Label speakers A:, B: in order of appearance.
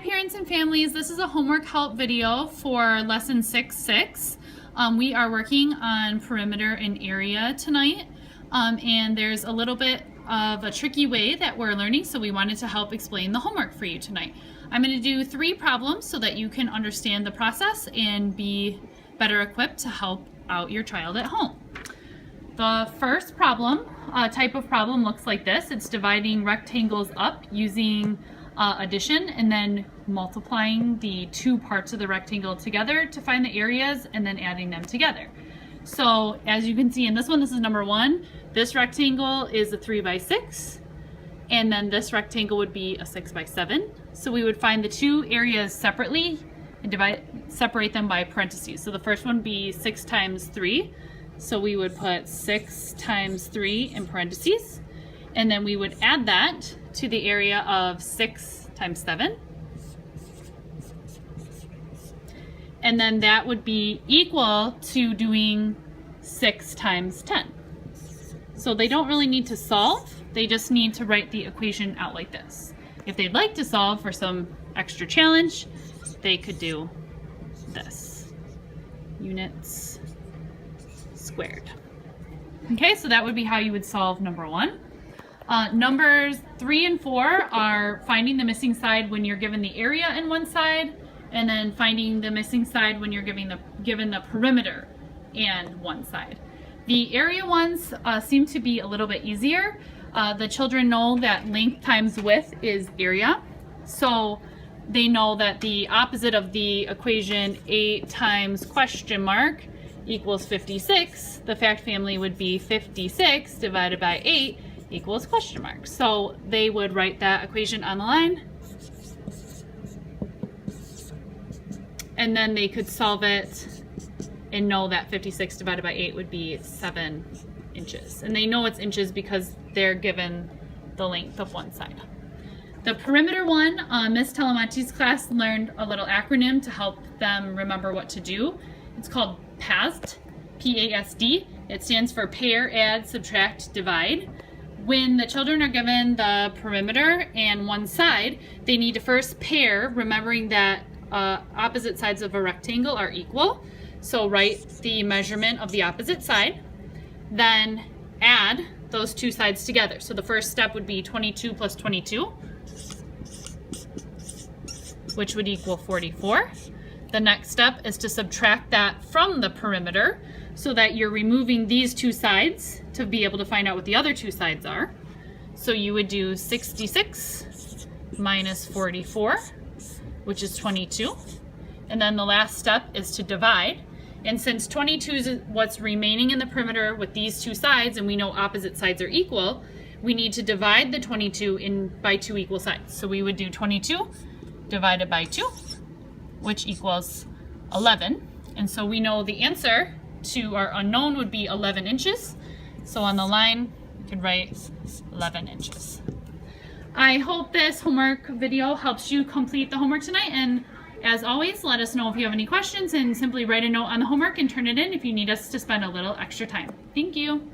A: parents and families, this is a homework help video for lesson 6-6. We are working on perimeter and area tonight, and there's a little bit of a tricky way that we're learning, so we wanted to help explain the homework for you tonight. I'm going to do 3 problems so that you can understand the process and be better equipped to help out your child at home. The first problem, type of problem, looks like this. It's dividing rectangles up using addition and then multiplying the 2 parts of the rectangle together to find the areas and then adding them together. So as you can see in this one, this is number 1. This rectangle is a 3 by 6, and then this rectangle would be a 6 by 7. So we would find the 2 areas separately and separate them by parentheses. So the first one would be 6 times 3. So we would put 6 times 3 in parentheses, and then we would add that to the area of 6 times 7. And then that would be equal to doing 6 times 10. So they don't really need to solve, they just need to write the equation out like this. If they'd like to solve for some extra challenge, they could do this. Units squared. Okay, so that would be how you would solve number 1. Numbers 3 and 4 are finding the missing side when you're given the area in one side, and then finding the missing side when you're given the perimeter and one side. The area ones seem to be a little bit easier. The children know that length times width is area, so they know that the opposite of the equation 8 times question mark equals 56. The fact family would be 56 divided by 8 equals question mark. So they would write that equation on the line, and then they could solve it and know that 56 divided by 8 would be 7 inches. And they know it's inches because they're given the length of one side. The perimeter one, Miss Talamante's class learned a little acronym to help them remember what to do. It's called PASD, P-A-S-D. It stands for pair, add, subtract, divide. When the children are given the perimeter and one side, they need to first pair, remembering that opposite sides of a rectangle are equal. So write the measurement of the opposite side, then add those 2 sides together. So the first step would be 22 plus 22, which would equal 44. The next step is to subtract that from the perimeter so that you're removing these 2 sides to be able to find out what the other 2 sides are. So you would do 66 minus 44, which is 22. And then the last step is to divide. And since 22 is what's remaining in the perimeter with these 2 sides, and we know opposite sides are equal, we need to divide the 22 by 2 equal sides. So we would do 22 divided by 2, which equals 11. And so we know the answer to our unknown would be 11 inches. So on the line, we could write 11 inches. I hope this homework video helps you complete the homework tonight, and as always, let us know if you have any questions, and simply write a note on the homework and turn it in if you need us to spend a little extra time. Thank you.